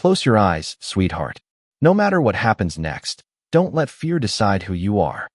Close your eyes, sweetheart. No matter what happens next, don't let fear decide who you are.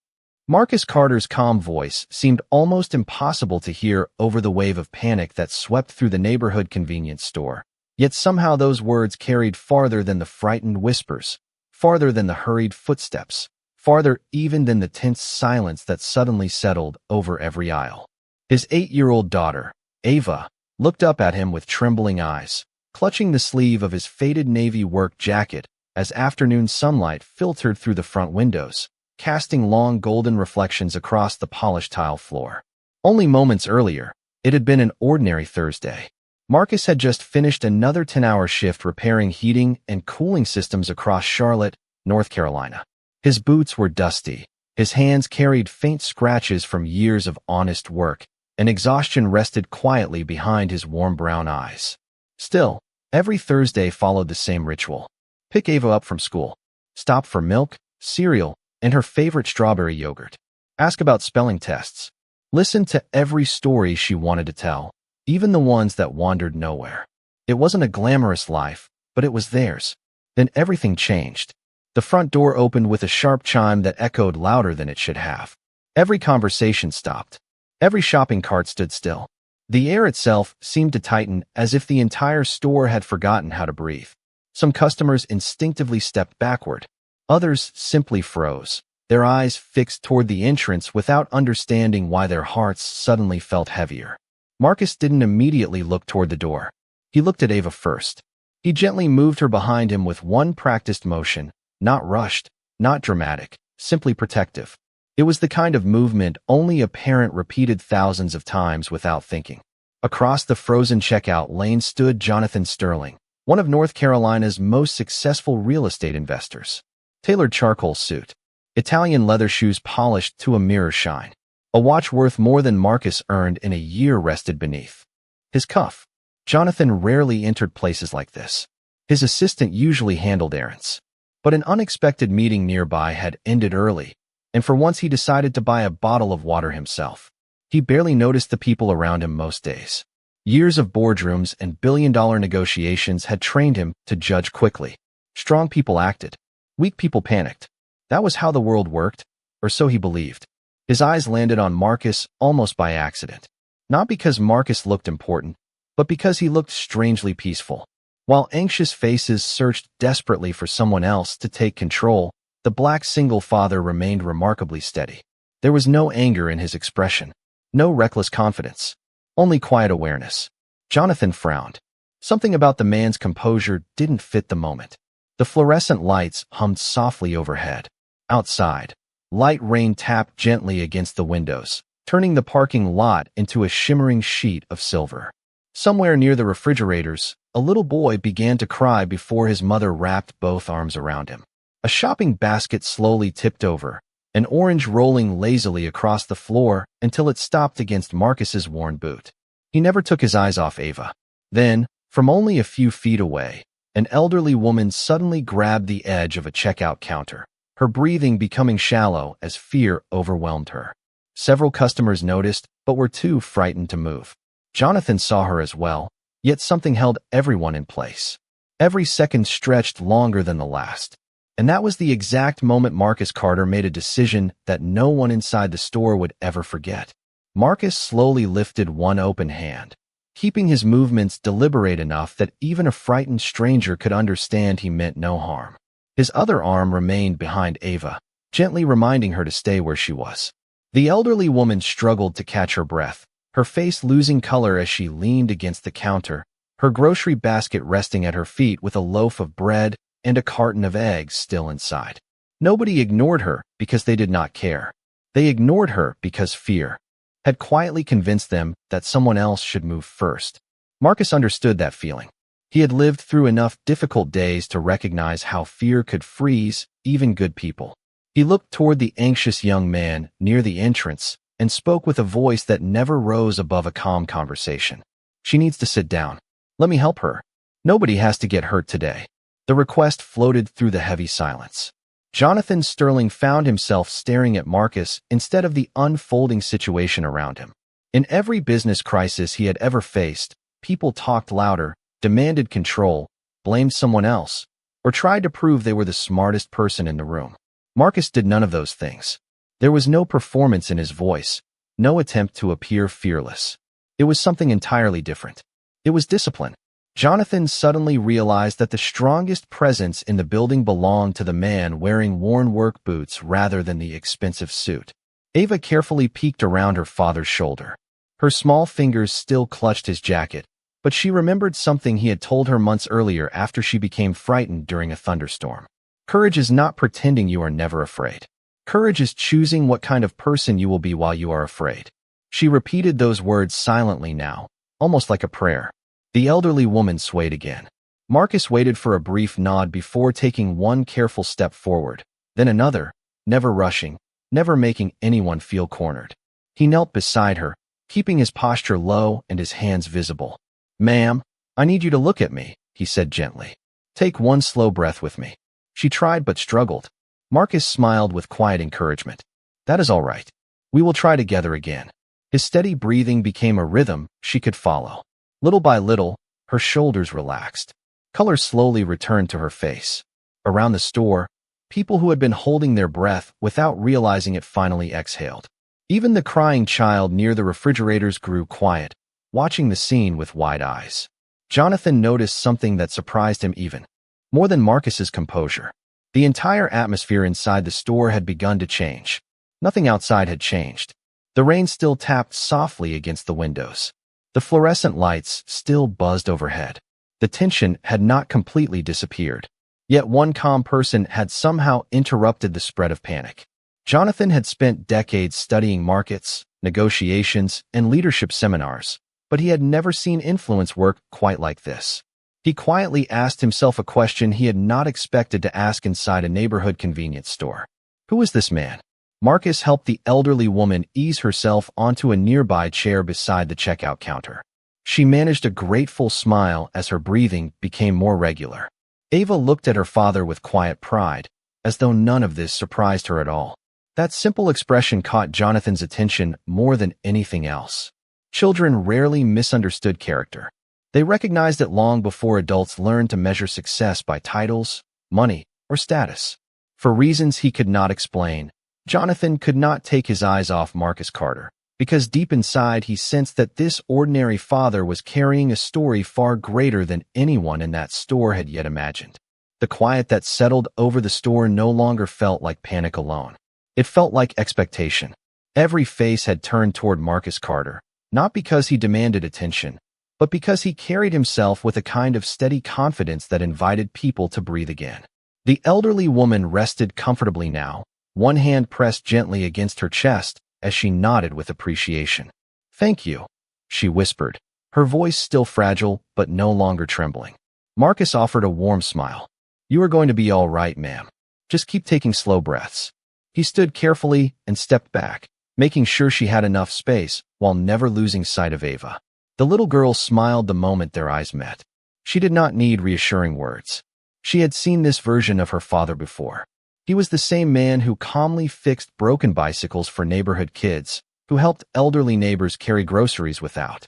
Marcus Carter's calm voice seemed almost impossible to hear over the wave of panic that swept through the neighborhood convenience store. Yet somehow those words carried farther than the frightened whispers, farther than the hurried footsteps, farther even than the tense silence that suddenly settled over every aisle. His 8-year-old daughter, Ava, looked up at him with trembling eyes, clutching the sleeve of his faded navy work jacket as afternoon sunlight filtered through the front windows, casting long golden reflections across the polished tile floor. Only moments earlier, it had been an ordinary Thursday. Marcus had just finished another 10-hour shift repairing heating and cooling systems across Charlotte, North Carolina. His boots were dusty, his hands carried faint scratches from years of honest work, and exhaustion rested quietly behind his warm brown eyes. Still, every Thursday followed the same ritual. Pick Ava up from school, stop for milk, cereal, and her favorite strawberry yogurt. Ask about spelling tests. Listen to every story she wanted to tell, even the ones that wandered nowhere. It wasn't a glamorous life, but it was theirs. Then everything changed. The front door opened with a sharp chime that echoed louder than it should have. Every conversation stopped. Every shopping cart stood still. The air itself seemed to tighten as if the entire store had forgotten how to breathe. Some customers instinctively stepped backward. Others simply froze, their eyes fixed toward the entrance without understanding why their hearts suddenly felt heavier. Marcus didn't immediately look toward the door. He looked at Ava first. He gently moved her behind him with one practiced motion, not rushed, not dramatic, simply protective. It was the kind of movement only a parent repeated thousands of times without thinking. Across the frozen checkout lane stood Jonathan Sterling, one of North Carolina's most successful real estate investors. Tailored charcoal suit, Italian leather shoes polished to a mirror shine. A watch worth more than Marcus earned in a year rested beneath his cuff. Jonathan rarely entered places like this. His assistant usually handled errands. But an unexpected meeting nearby had ended early, and for once he decided to buy a bottle of water himself. He barely noticed the people around him most days. Years of boardrooms and billion-dollar negotiations had trained him to judge quickly. Strong people acted. Weak people panicked. That was how the world worked, or so he believed. His eyes landed on Marcus almost by accident. Not because Marcus looked important, but because he looked strangely peaceful. While anxious faces searched desperately for someone else to take control, the black single father remained remarkably steady. There was no anger in his expression, no reckless confidence, only quiet awareness. Jonathan frowned. Something about the man's composure didn't fit the moment. The fluorescent lights hummed softly overhead. Outside, light rain tapped gently against the windows, turning the parking lot into a shimmering sheet of silver. Somewhere near the refrigerators, a little boy began to cry before his mother wrapped both arms around him. A shopping basket slowly tipped over, an orange rolling lazily across the floor until it stopped against Marcus's worn boot. He never took his eyes off Ava. Then, from only a few feet away, an elderly woman suddenly grabbed the edge of a checkout counter, her breathing becoming shallow as fear overwhelmed her. Several customers noticed, but were too frightened to move. Jonathan saw her as well, yet something held everyone in place. Every second stretched longer than the last. And that was the exact moment Marcus Carter made a decision that no one inside the store would ever forget. Marcus slowly lifted one open hand, keeping his movements deliberate enough that even a frightened stranger could understand he meant no harm. His other arm remained behind Ava, gently reminding her to stay where she was. The elderly woman struggled to catch her breath, her face losing color as she leaned against the counter, her grocery basket resting at her feet with a loaf of bread and a carton of eggs still inside. Nobody ignored her because they did not care. They ignored her because fear had quietly convinced them that someone else should move first. Marcus understood that feeling. He had lived through enough difficult days to recognize how fear could freeze even good people. He looked toward the anxious young man near the entrance and spoke with a voice that never rose above a calm conversation. She needs to sit down. Let me help her. Nobody has to get hurt today. The request floated through the heavy silence. Jonathan Sterling found himself staring at Marcus instead of the unfolding situation around him. In every business crisis he had ever faced, people talked louder, demanded control, blamed someone else, or tried to prove they were the smartest person in the room. Marcus did none of those things. There was no performance in his voice, no attempt to appear fearless. It was something entirely different. It was discipline. Jonathan suddenly realized that the strongest presence in the building belonged to the man wearing worn work boots rather than the expensive suit. Ava carefully peeked around her father's shoulder. Her small fingers still clutched his jacket, but she remembered something he had told her months earlier after she became frightened during a thunderstorm. Courage is not pretending you are never afraid. Courage is choosing what kind of person you will be while you are afraid. She repeated those words silently now, almost like a prayer. The elderly woman swayed again. Marcus waited for a brief nod before taking one careful step forward, then another, never rushing, never making anyone feel cornered. He knelt beside her, keeping his posture low and his hands visible. "Ma'am, I need you to look at me," he said gently. "Take one slow breath with me." She tried but struggled. Marcus smiled with quiet encouragement. "That is all right. We will try together again." His steady breathing became a rhythm she could follow. Little by little, her shoulders relaxed. Color slowly returned to her face. Around the store, people who had been holding their breath without realizing it finally exhaled. Even the crying child near the refrigerators grew quiet, watching the scene with wide eyes. Jonathan noticed something that surprised him even more than Marcus's composure. The entire atmosphere inside the store had begun to change. Nothing outside had changed. The rain still tapped softly against the windows. The fluorescent lights still buzzed overhead. The tension had not completely disappeared. Yet one calm person had somehow interrupted the spread of panic. Jonathan had spent decades studying markets, negotiations, and leadership seminars, but he had never seen influence work quite like this. He quietly asked himself a question he had not expected to ask inside a neighborhood convenience store. Who is this man? Marcus helped the elderly woman ease herself onto a nearby chair beside the checkout counter. She managed a grateful smile as her breathing became more regular. Ava looked at her father with quiet pride, as though none of this surprised her at all. That simple expression caught Jonathan's attention more than anything else. Children rarely misunderstood character. They recognized it long before adults learned to measure success by titles, money, or status. For reasons he could not explain, Jonathan could not take his eyes off Marcus Carter, because deep inside he sensed that this ordinary father was carrying a story far greater than anyone in that store had yet imagined. The quiet that settled over the store no longer felt like panic alone. It felt like expectation. Every face had turned toward Marcus Carter, not because he demanded attention, but because he carried himself with a kind of steady confidence that invited people to breathe again. The elderly woman rested comfortably now, one hand pressed gently against her chest as she nodded with appreciation. "Thank you," she whispered, her voice still fragile but no longer trembling. Marcus offered a warm smile. "You are going to be all right, ma'am. Just keep taking slow breaths." He stood carefully and stepped back, making sure she had enough space while never losing sight of Ava. The little girl smiled the moment their eyes met. She did not need reassuring words. She had seen this version of her father before. He was the same man who calmly fixed broken bicycles for neighborhood kids, who helped elderly neighbors carry groceries without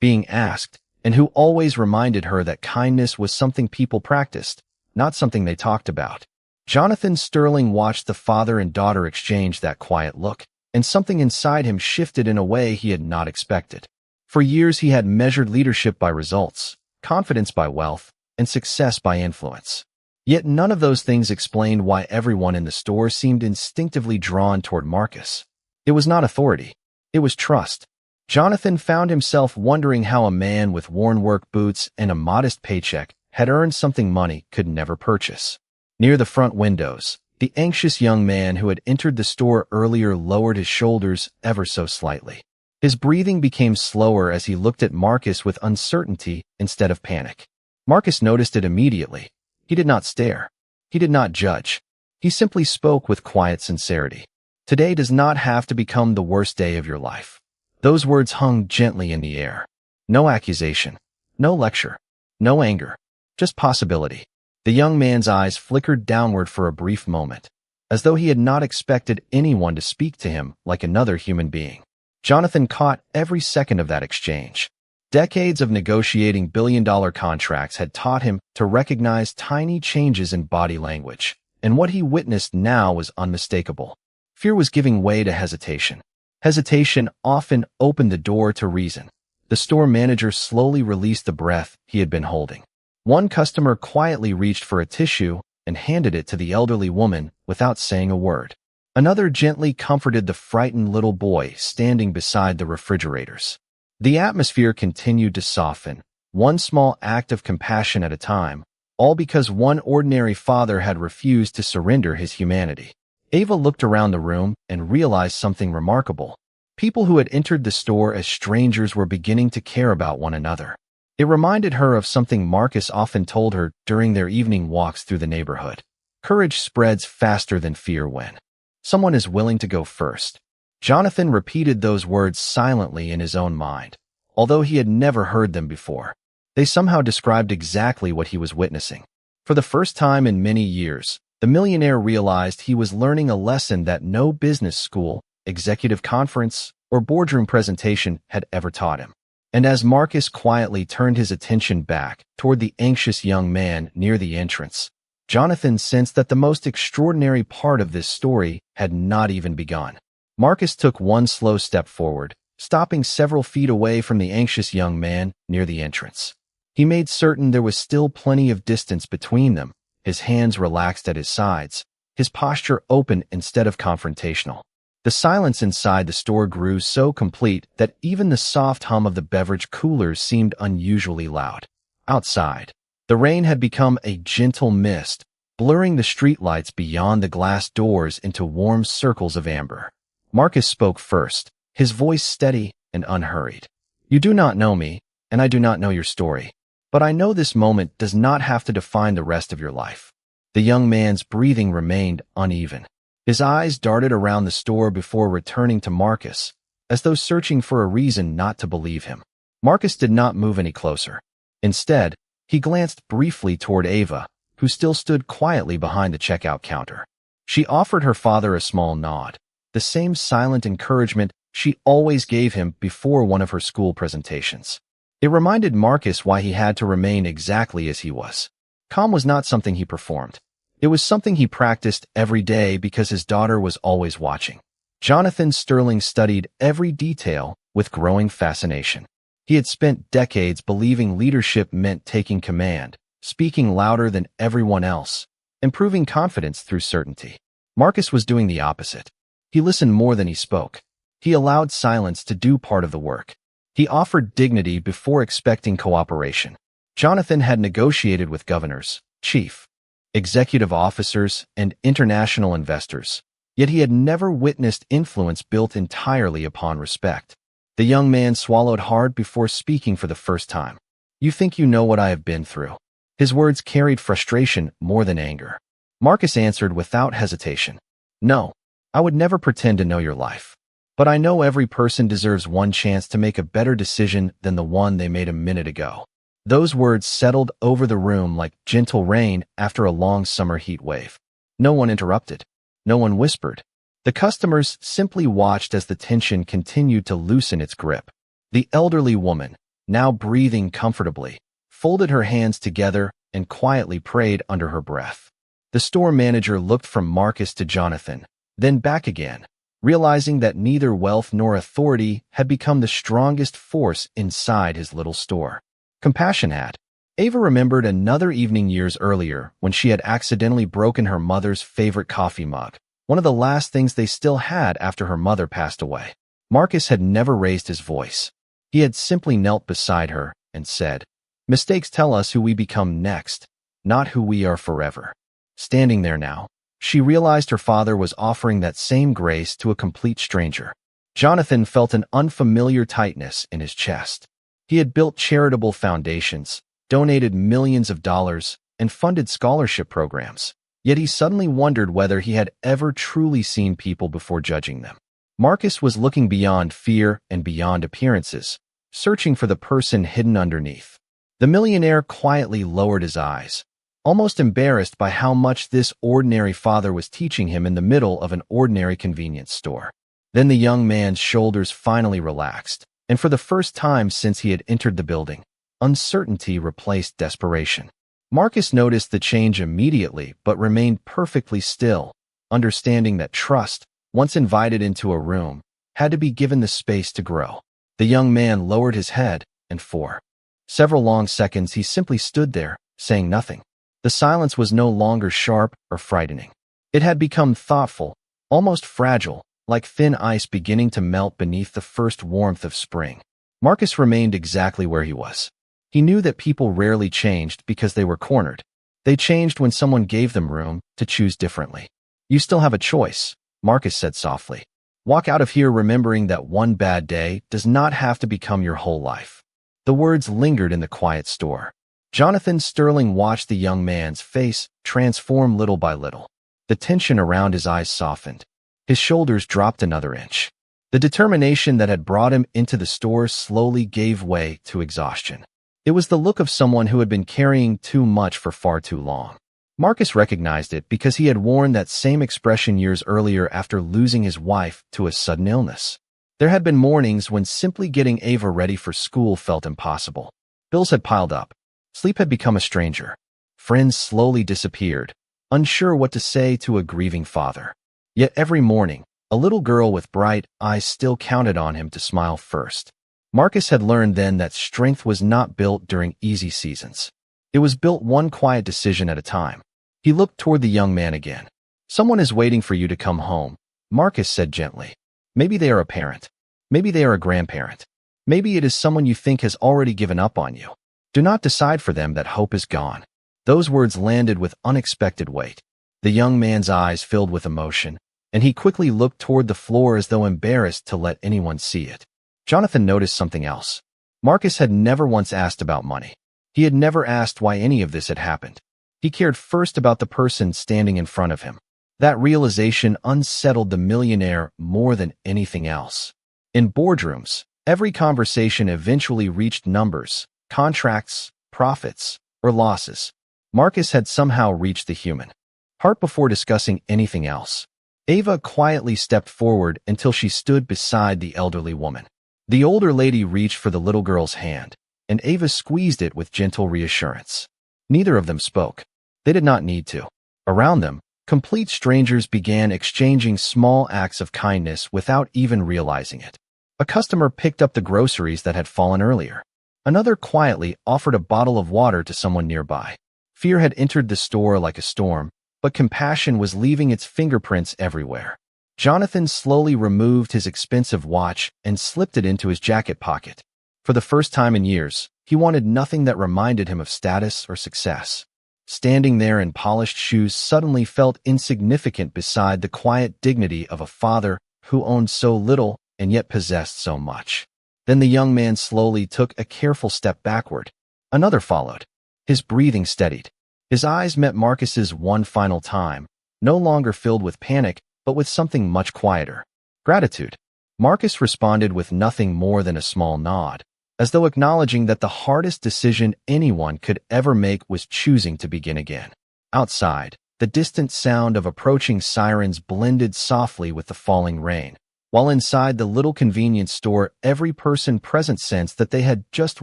being asked, and who always reminded her that kindness was something people practiced, not something they talked about. Jonathan Sterling watched the father and daughter exchange that quiet look, and something inside him shifted in a way he had not expected. For years he had measured leadership by results, confidence by wealth, and success by influence. Yet none of those things explained why everyone in the store seemed instinctively drawn toward Marcus. It was not authority. It was trust. Jonathan found himself wondering how a man with worn work boots and a modest paycheck had earned something money could never purchase. Near the front windows, the anxious young man who had entered the store earlier lowered his shoulders ever so slightly. His breathing became slower as he looked at Marcus with uncertainty instead of panic. Marcus noticed it immediately. He did not stare. He did not judge. He simply spoke with quiet sincerity. "Today does not have to become the worst day of your life." Those words hung gently in the air. No accusation, no lecture, no anger, just possibility. The young man's eyes flickered downward for a brief moment, as though he had not expected anyone to speak to him like another human being. Jonathan caught every second of that exchange. Decades of negotiating billion-dollar contracts had taught him to recognize tiny changes in body language, and what he witnessed now was unmistakable. Fear was giving way to hesitation. Hesitation often opened the door to reason. The store manager slowly released the breath he had been holding. One customer quietly reached for a tissue and handed it to the elderly woman without saying a word. Another gently comforted the frightened little boy standing beside the refrigerators. The atmosphere continued to soften, one small act of compassion at a time, all because one ordinary father had refused to surrender his humanity. Ava looked around the room and realized something remarkable. People who had entered the store as strangers were beginning to care about one another. It reminded her of something Marcus often told her during their evening walks through the neighborhood. Courage spreads faster than fear when someone is willing to go first. Jonathan repeated those words silently in his own mind, although he had never heard them before. They somehow described exactly what he was witnessing. For the first time in many years, the millionaire realized he was learning a lesson that no business school, executive conference, or boardroom presentation had ever taught him. And as Marcus quietly turned his attention back toward the anxious young man near the entrance, Jonathan sensed that the most extraordinary part of this story had not even begun. Marcus took one slow step forward, stopping several feet away from the anxious young man near the entrance. He made certain there was still plenty of distance between them, his hands relaxed at his sides, his posture open instead of confrontational. The silence inside the store grew so complete that even the soft hum of the beverage coolers seemed unusually loud. Outside, the rain had become a gentle mist, blurring the streetlights beyond the glass doors into warm circles of amber. Marcus spoke first, his voice steady and unhurried. "You do not know me, and I do not know your story, but I know this moment does not have to define the rest of your life." The young man's breathing remained uneven. His eyes darted around the store before returning to Marcus, as though searching for a reason not to believe him. Marcus did not move any closer. Instead, he glanced briefly toward Ava, who still stood quietly behind the checkout counter. She offered her father a small nod, the same silent encouragement she always gave him before one of her school presentations. It reminded Marcus why he had to remain exactly as he was. Calm was not something he performed. It was something he practiced every day because his daughter was always watching. Jonathan Sterling studied every detail with growing fascination. He had spent decades believing leadership meant taking command, speaking louder than everyone else, and proving confidence through certainty. Marcus was doing the opposite. He listened more than he spoke. He allowed silence to do part of the work. He offered dignity before expecting cooperation. Jonathan had negotiated with governors, chief executive officers, and international investors, yet he had never witnessed influence built entirely upon respect. The young man swallowed hard before speaking for the first time. "You think you know what I have been through?" His words carried frustration more than anger. Marcus answered without hesitation. "No, I would never pretend to know your life. But I know every person deserves one chance to make a better decision than the one they made a minute ago." Those words settled over the room like gentle rain after a long summer heat wave. No one interrupted. No one whispered. The customers simply watched as the tension continued to loosen its grip. The elderly woman, now breathing comfortably, folded her hands together and quietly prayed under her breath. The store manager looked from Marcus to Jonathan, then back again, realizing that neither wealth nor authority had become the strongest force inside his little store. Compassion had. Ava remembered another evening years earlier when she had accidentally broken her mother's favorite coffee mug, one of the last things they still had after her mother passed away. Marcus had never raised his voice. He had simply knelt beside her and said, "Mistakes tell us who we become next, not who we are forever." Standing there now, she realized her father was offering that same grace to a complete stranger. Jonathan felt an unfamiliar tightness in his chest. He had built charitable foundations, donated millions of dollars, and funded scholarship programs. Yet he suddenly wondered whether he had ever truly seen people before judging them. Marcus was looking beyond fear and beyond appearances, searching for the person hidden underneath. The millionaire quietly lowered his eyes, almost embarrassed by how much this ordinary father was teaching him in the middle of an ordinary convenience store. Then the young man's shoulders finally relaxed, And for the first time since he had entered the building, uncertainty replaced desperation. Marcus noticed the change immediately but remained perfectly still, understanding that trust, once invited into a room, had to be given the space to grow. The young man lowered his head, and for several long seconds he simply stood there, saying nothing. The silence was no longer sharp or frightening. It had become thoughtful, almost fragile, like thin ice beginning to melt beneath the first warmth of spring. Marcus remained exactly where he was. He knew that people rarely changed because they were cornered. They changed when someone gave them room to choose differently. "You still have a choice," Marcus said softly. "Walk out of here remembering that one bad day does not have to become your whole life." The words lingered in the quiet store. Jonathan Sterling watched the young man's face transform little by little. The tension around his eyes softened. His shoulders dropped another inch. The determination that had brought him into the store slowly gave way to exhaustion. It was the look of someone who had been carrying too much for far too long. Marcus recognized it because he had worn that same expression years earlier after losing his wife to a sudden illness. There had been mornings when simply getting Ava ready for school felt impossible. Bills had piled up. Sleep had become a stranger. Friends slowly disappeared, unsure what to say to a grieving father. Yet every morning, a little girl with bright eyes still counted on him to smile first. Marcus had learned then that strength was not built during easy seasons. It was built one quiet decision at a time. He looked toward the young man again. "Someone is waiting for you to come home," Marcus said gently. "Maybe they are a parent. Maybe they are a grandparent. Maybe it is someone you think has already given up on you. Do not decide for them that hope is gone." Those words landed with unexpected weight. The young man's eyes filled with emotion, and he quickly looked toward the floor as though embarrassed to let anyone see it. Jonathan noticed something else. Marcus had never once asked about money. He had never asked why any of this had happened. He cared first about the person standing in front of him. That realization unsettled the millionaire more than anything else. In boardrooms, every conversation eventually reached numbers, contracts, profits, or losses. Marcus had somehow reached the human heart before discussing anything else. Ava quietly stepped forward until she stood beside the elderly woman. The older lady reached for the little girl's hand, and Ava squeezed it with gentle reassurance. Neither of them spoke. They did not need to. Around them, complete strangers began exchanging small acts of kindness without even realizing it. A customer picked up the groceries that had fallen earlier. Another quietly offered a bottle of water to someone nearby. Fear had entered the store like a storm, but compassion was leaving its fingerprints everywhere. Jonathan slowly removed his expensive watch and slipped it into his jacket pocket. For the first time in years, he wanted nothing that reminded him of status or success. Standing there in polished shoes suddenly felt insignificant beside the quiet dignity of a father who owned so little and yet possessed so much. Then the young man slowly took a careful step backward. Another followed. His breathing steadied. His eyes met Marcus's one final time, no longer filled with panic, but with something much quieter. Gratitude. Marcus responded with nothing more than a small nod, as though acknowledging that the hardest decision anyone could ever make was choosing to begin again. Outside, the distant sound of approaching sirens blended softly with the falling rain, while inside the little convenience store, every person present sensed that they had just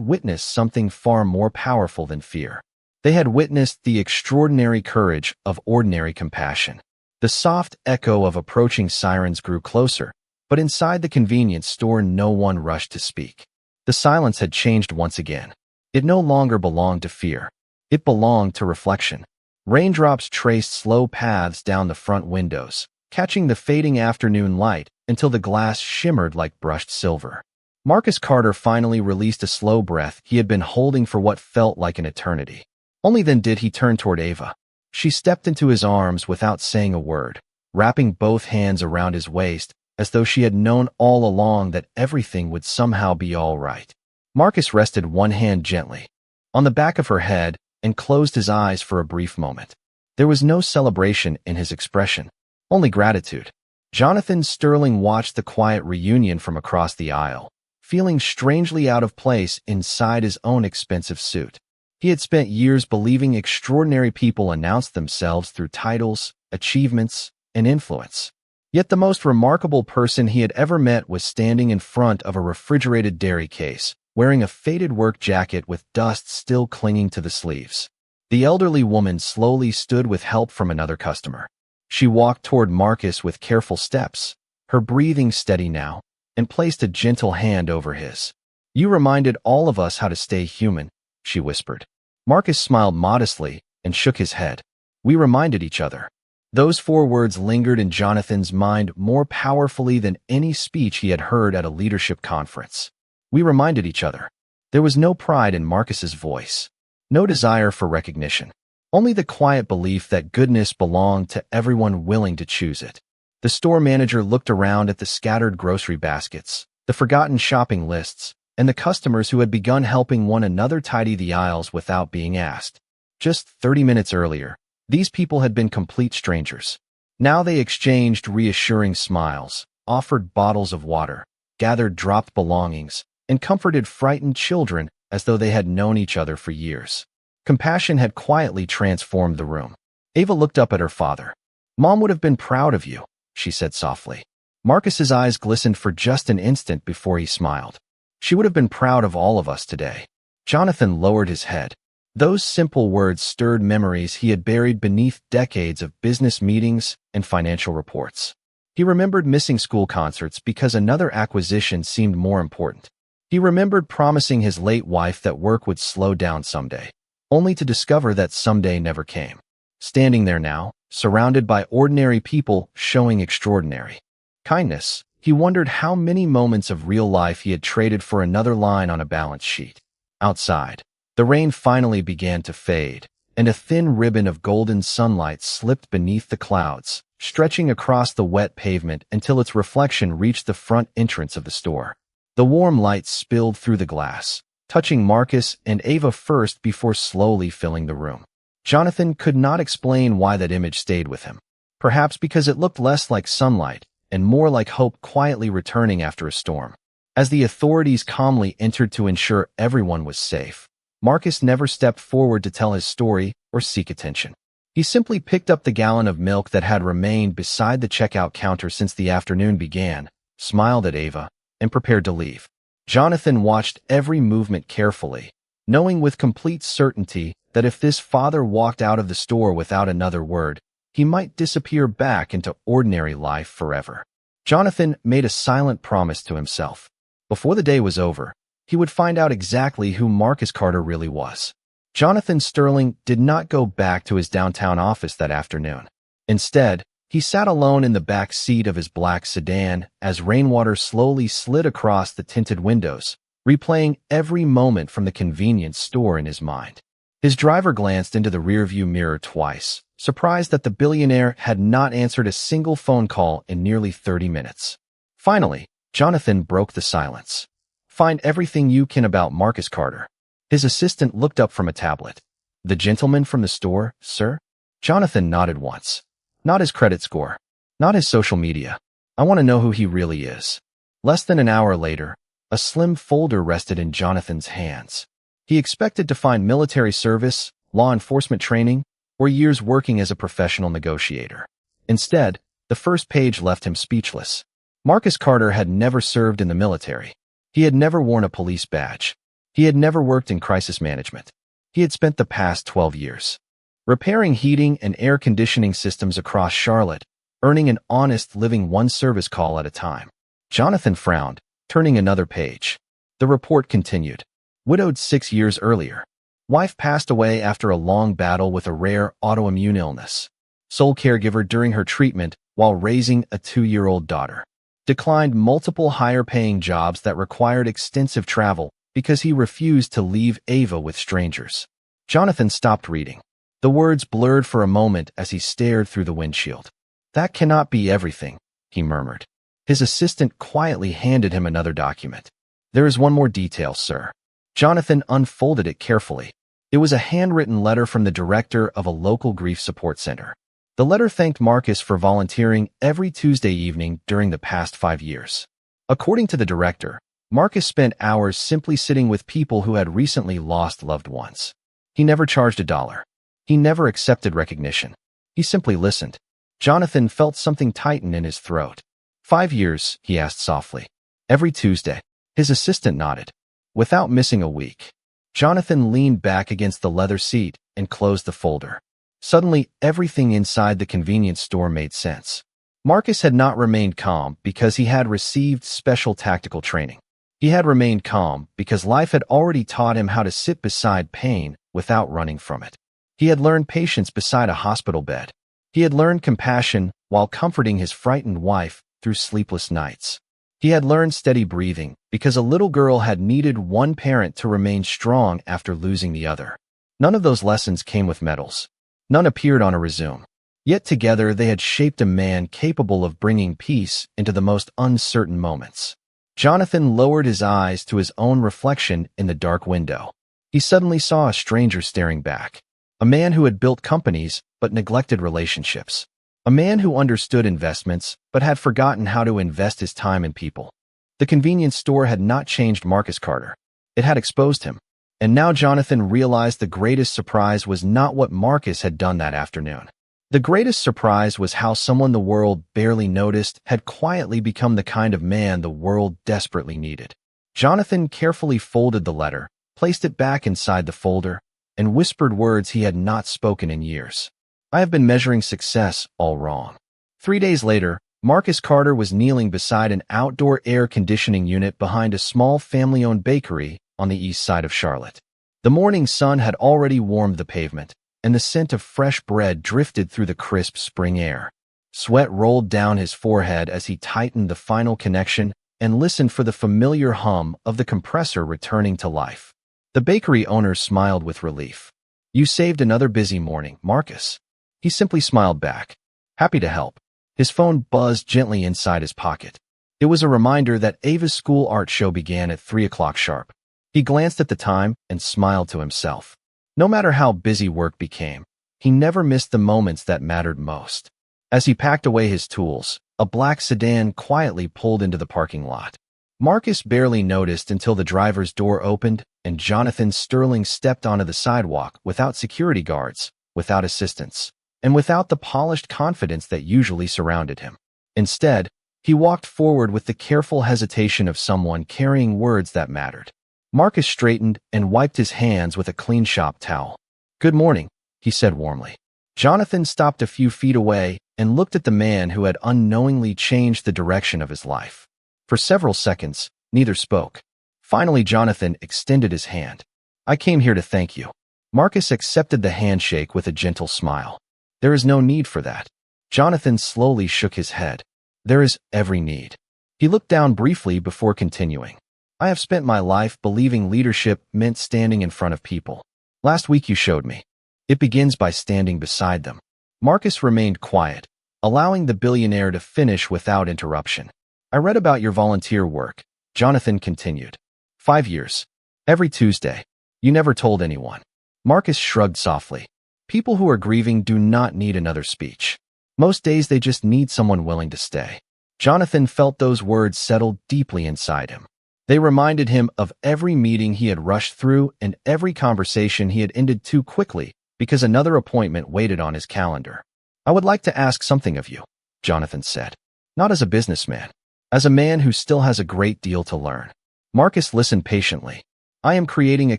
witnessed something far more powerful than fear. They had witnessed the extraordinary courage of ordinary compassion. The soft echo of approaching sirens grew closer, but inside the convenience store no one rushed to speak. The silence had changed once again. It no longer belonged to fear. It belonged to reflection. Raindrops traced slow paths down the front windows, catching the fading afternoon light until the glass shimmered like brushed silver. Marcus Carter finally released a slow breath he had been holding for what felt like an eternity. Only then did he turn toward Ava. She stepped into his arms without saying a word, wrapping both hands around his waist, as though she had known all along that everything would somehow be all right. Marcus rested one hand gently on the back of her head and closed his eyes for a brief moment. There was no celebration in his expression, only gratitude. Jonathan Sterling watched the quiet reunion from across the aisle, feeling strangely out of place inside his own expensive suit. He had spent years believing extraordinary people announced themselves through titles, achievements, and influence. Yet the most remarkable person he had ever met was standing in front of a refrigerated dairy case, wearing a faded work jacket with dust still clinging to the sleeves. The elderly woman slowly stood with help from another customer. She walked toward Marcus with careful steps, her breathing steady now, and placed a gentle hand over his. "You reminded all of us how to stay human," she whispered. Marcus smiled modestly and shook his head. "We reminded each other." Those 4 words lingered in Jonathan's mind more powerfully than any speech he had heard at a leadership conference. We reminded each other. There was no pride in Marcus's voice, no desire for recognition, only the quiet belief that goodness belonged to everyone willing to choose it. The store manager looked around at the scattered grocery baskets, the forgotten shopping lists, and the customers who had begun helping one another tidy the aisles without being asked. Just 30 minutes earlier, these people had been complete strangers. Now they exchanged reassuring smiles, offered bottles of water, gathered dropped belongings, and comforted frightened children as though they had known each other for years. Compassion had quietly transformed the room. Ava looked up at her father. "Mom would have been proud of you," she said softly. Marcus's eyes glistened for just an instant before he smiled. "She would have been proud of all of us today." Jonathan lowered his head. Those simple words stirred memories he had buried beneath decades of business meetings and financial reports. He remembered missing school concerts because another acquisition seemed more important. He remembered promising his late wife that work would slow down someday, only to discover that someday never came. Standing there now, surrounded by ordinary people showing extraordinary kindness, he wondered how many moments of real life he had traded for another line on a balance sheet. Outside, the rain finally began to fade, and a thin ribbon of golden sunlight slipped beneath the clouds, stretching across the wet pavement until its reflection reached the front entrance of the store. The warm light spilled through the glass, touching Marcus and Ava first before slowly filling the room. Jonathan could not explain why that image stayed with him. Perhaps because it looked less like sunlight and more like hope quietly returning after a storm. As the authorities calmly entered to ensure everyone was safe, Marcus never stepped forward to tell his story or seek attention. He simply picked up the gallon of milk that had remained beside the checkout counter since the afternoon began, smiled at Ava, and prepared to leave. Jonathan watched every movement carefully, knowing with complete certainty that if this father walked out of the store without another word, he might disappear back into ordinary life forever. Jonathan made a silent promise to himself. Before the day was over, he would find out exactly who Marcus Carter really was. Jonathan Sterling did not go back to his downtown office that afternoon. Instead, he sat alone in the back seat of his black sedan as rainwater slowly slid across the tinted windows, replaying every moment from the convenience store in his mind. His driver glanced into the rearview mirror twice, surprised that the billionaire had not answered a single phone call in nearly 30 minutes. Finally, Jonathan broke the silence. "Find everything you can about Marcus Carter." His assistant looked up from a tablet. "The gentleman from the store, sir?" Jonathan nodded once. "Not his credit score. Not his social media. I want to know who he really is." Less than an hour later, a slim folder rested in Jonathan's hands. He expected to find military service, law enforcement training, or years working as a professional negotiator. Instead, the first page left him speechless. Marcus Carter had never served in the military. He had never worn a police badge. He had never worked in crisis management. He had spent the past 12 years repairing heating and air conditioning systems across Charlotte, earning an honest living one service call at a time. Jonathan frowned, turning another page. The report continued. Widowed 6 years earlier. Wife passed away after a long battle with a rare autoimmune illness. Sole caregiver during her treatment while raising a 2-year-old daughter. Declined multiple higher-paying jobs that required extensive travel because he refused to leave Ava with strangers. Jonathan stopped reading. The words blurred for a moment as he stared through the windshield. "That cannot be everything," he murmured. His assistant quietly handed him another document. "There is one more detail, sir." Jonathan unfolded it carefully. It was a handwritten letter from the director of a local grief support center. The letter thanked Marcus for volunteering every Tuesday evening during the past 5 years. According to the director, Marcus spent hours simply sitting with people who had recently lost loved ones. He never charged $1. He never accepted recognition. He simply listened. Jonathan felt something tighten in his throat. 5 years, he asked softly. Every Tuesday. His assistant nodded. Without missing a week. Jonathan leaned back against the leather seat and closed the folder. Suddenly, everything inside the convenience store made sense. Marcus had not remained calm because he had received special tactical training. He had remained calm because life had already taught him how to sit beside pain without running from it. He had learned patience beside a hospital bed. He had learned compassion while comforting his frightened wife through sleepless nights. He had learned steady breathing because a little girl had needed one parent to remain strong after losing the other. None of those lessons came with medals. None appeared on a resume. Yet together they had shaped a man capable of bringing peace into the most uncertain moments. Jonathan lowered his eyes to his own reflection in the dark window. He suddenly saw a stranger staring back. A man who had built companies but neglected relationships. A man who understood investments but had forgotten how to invest his time in people. The convenience store had not changed Marcus Carter. It had exposed him. And now Jonathan realized the greatest surprise was not what Marcus had done that afternoon. The greatest surprise was how someone the world barely noticed had quietly become the kind of man the world desperately needed. Jonathan carefully folded the letter, placed it back inside the folder, and whispered words he had not spoken in years. I have been measuring success all wrong. 3 days later, Marcus Carter was kneeling beside an outdoor air conditioning unit behind a small family-owned bakery on the east side of Charlotte. The morning sun had already warmed the pavement, and the scent of fresh bread drifted through the crisp spring air. Sweat rolled down his forehead as he tightened the final connection and listened for the familiar hum of the compressor returning to life. The bakery owner smiled with relief. You saved another busy morning, Marcus. He simply smiled back. Happy to help. His phone buzzed gently inside his pocket. It was a reminder that Ava's school art show began at 3 o'clock sharp. He glanced at the time and smiled to himself. No matter how busy work became, he never missed the moments that mattered most. As he packed away his tools, a black sedan quietly pulled into the parking lot. Marcus barely noticed until the driver's door opened and Jonathan Sterling stepped onto the sidewalk without security guards, without assistance, and without the polished confidence that usually surrounded him. Instead, he walked forward with the careful hesitation of someone carrying words that mattered. Marcus straightened and wiped his hands with a clean shop towel. Good morning, he said warmly. Jonathan stopped a few feet away and looked at the man who had unknowingly changed the direction of his life. For several seconds, neither spoke. Finally, Jonathan extended his hand. I came here to thank you. Marcus accepted the handshake with a gentle smile. There is no need for that. Jonathan slowly shook his head. There is every need. He looked down briefly before continuing. I have spent my life believing leadership meant standing in front of people. Last week you showed me. It begins by standing beside them. Marcus remained quiet, allowing the billionaire to finish without interruption. I read about your volunteer work, Jonathan continued. 5 years. Every Tuesday. You never told anyone. Marcus shrugged softly. People who are grieving do not need another speech. Most days they just need someone willing to stay. Jonathan felt those words settle deeply inside him. They reminded him of every meeting he had rushed through and every conversation he had ended too quickly because another appointment waited on his calendar. I would like to ask something of you, Jonathan said. Not as a businessman. As a man who still has a great deal to learn. Marcus listened patiently. I am creating a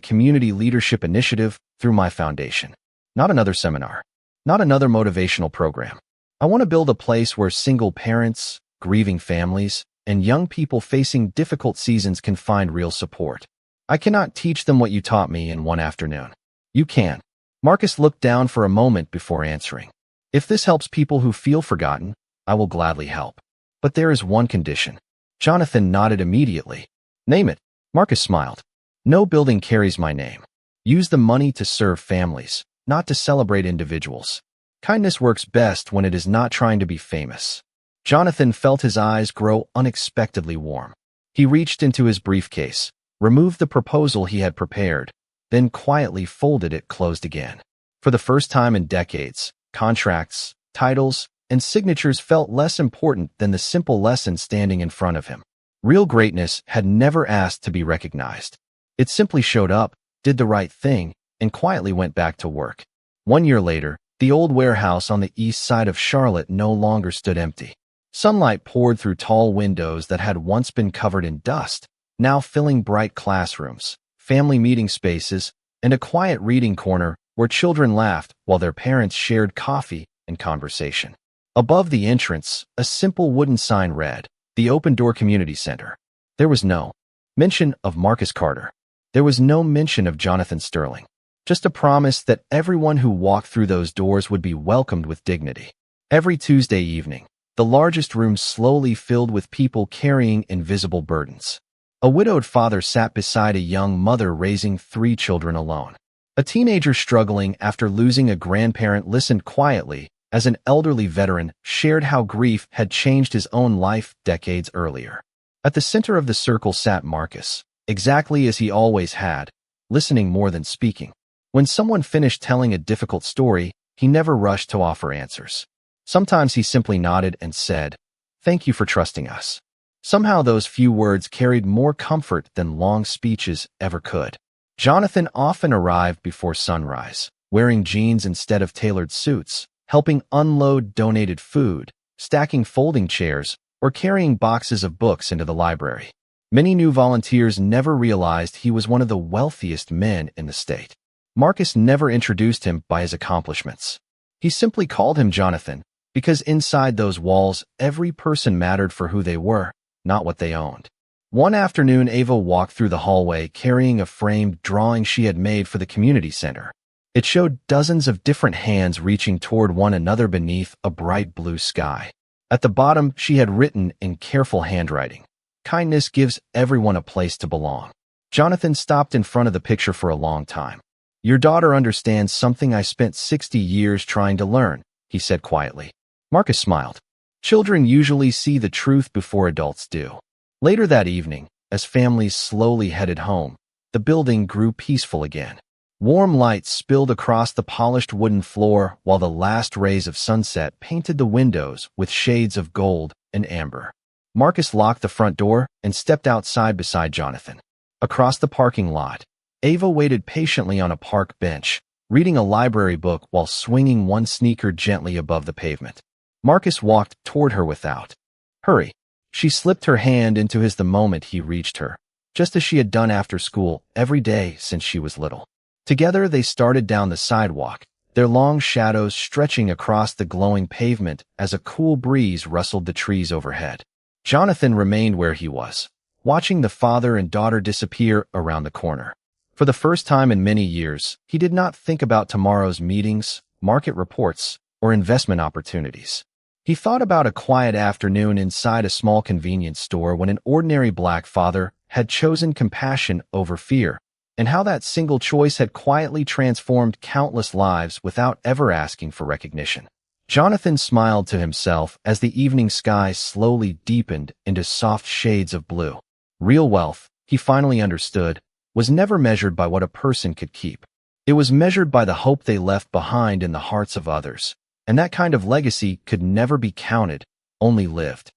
community leadership initiative through my foundation. Not another seminar. Not another motivational program. I want to build a place where single parents, grieving families, and young people facing difficult seasons can find real support. I cannot teach them what you taught me in one afternoon. You can. Marcus looked down for a moment before answering. If this helps people who feel forgotten, I will gladly help. But there is one condition. Jonathan nodded immediately. Name it. Marcus smiled. No building carries my name. Use the money to serve families, not to celebrate individuals. Kindness works best when it is not trying to be famous. Jonathan felt his eyes grow unexpectedly warm. He reached into his briefcase, removed the proposal he had prepared, then quietly folded it closed again. For the first time in decades, contracts, titles, and signatures felt less important than the simple lesson standing in front of him. Real greatness had never asked to be recognized. It simply showed up, did the right thing, and quietly went back to work. 1 year later, The old warehouse on the east side of Charlotte no longer stood empty. Sunlight poured through tall windows that had once been covered in dust, now filling bright classrooms, family meeting spaces, and a quiet reading corner where children laughed while their parents shared coffee and conversation. Above the entrance, a simple wooden sign read, "The Open Door Community Center." There was no mention of Marcus Carter. There was no mention of Jonathan Sterling. Just a promise that everyone who walked through those doors would be welcomed with dignity. Every Tuesday evening, the largest room slowly filled with people carrying invisible burdens. A widowed father sat beside a young mother raising 3 children alone. A teenager struggling after losing a grandparent listened quietly as an elderly veteran shared how grief had changed his own life decades earlier. At the center of the circle sat Marcus, exactly as he always had, listening more than speaking. When someone finished telling a difficult story, he never rushed to offer answers. Sometimes he simply nodded and said, "Thank you for trusting us." Somehow those few words carried more comfort than long speeches ever could. Jonathan often arrived before sunrise, wearing jeans instead of tailored suits, helping unload donated food, stacking folding chairs, or carrying boxes of books into the library. Many new volunteers never realized he was one of the wealthiest men in the state. Marcus never introduced him by his accomplishments. He simply called him Jonathan, because inside those walls, every person mattered for who they were, not what they owned. One afternoon, Ava walked through the hallway carrying a framed drawing she had made for the community center. It showed dozens of different hands reaching toward one another beneath a bright blue sky. At the bottom, she had written in careful handwriting, "Kindness gives everyone a place to belong." Jonathan stopped in front of the picture for a long time. "Your daughter understands something I spent 60 years trying to learn," he said quietly. Marcus smiled. Children usually see the truth before adults do. Later that evening, as families slowly headed home, the building grew peaceful again. Warm lights spilled across the polished wooden floor while the last rays of sunset painted the windows with shades of gold and amber. Marcus locked the front door and stepped outside beside Jonathan. Across the parking lot, Ava waited patiently on a park bench, reading a library book while swinging one sneaker gently above the pavement. Marcus walked toward her without hurry. She slipped her hand into his the moment he reached her, just as she had done after school every day since she was little. Together they started down the sidewalk, their long shadows stretching across the glowing pavement as a cool breeze rustled the trees overhead. Jonathan remained where he was, watching the father and daughter disappear around the corner. For the first time in many years, he did not think about tomorrow's meetings, market reports, or investment opportunities. He thought about a quiet afternoon inside a small convenience store when an ordinary black father had chosen compassion over fear, and how that single choice had quietly transformed countless lives without ever asking for recognition. Jonathan smiled to himself as the evening sky slowly deepened into soft shades of blue. Real wealth, he finally understood, was never measured by what a person could keep. It was measured by the hope they left behind in the hearts of others. And that kind of legacy could never be counted, only lived.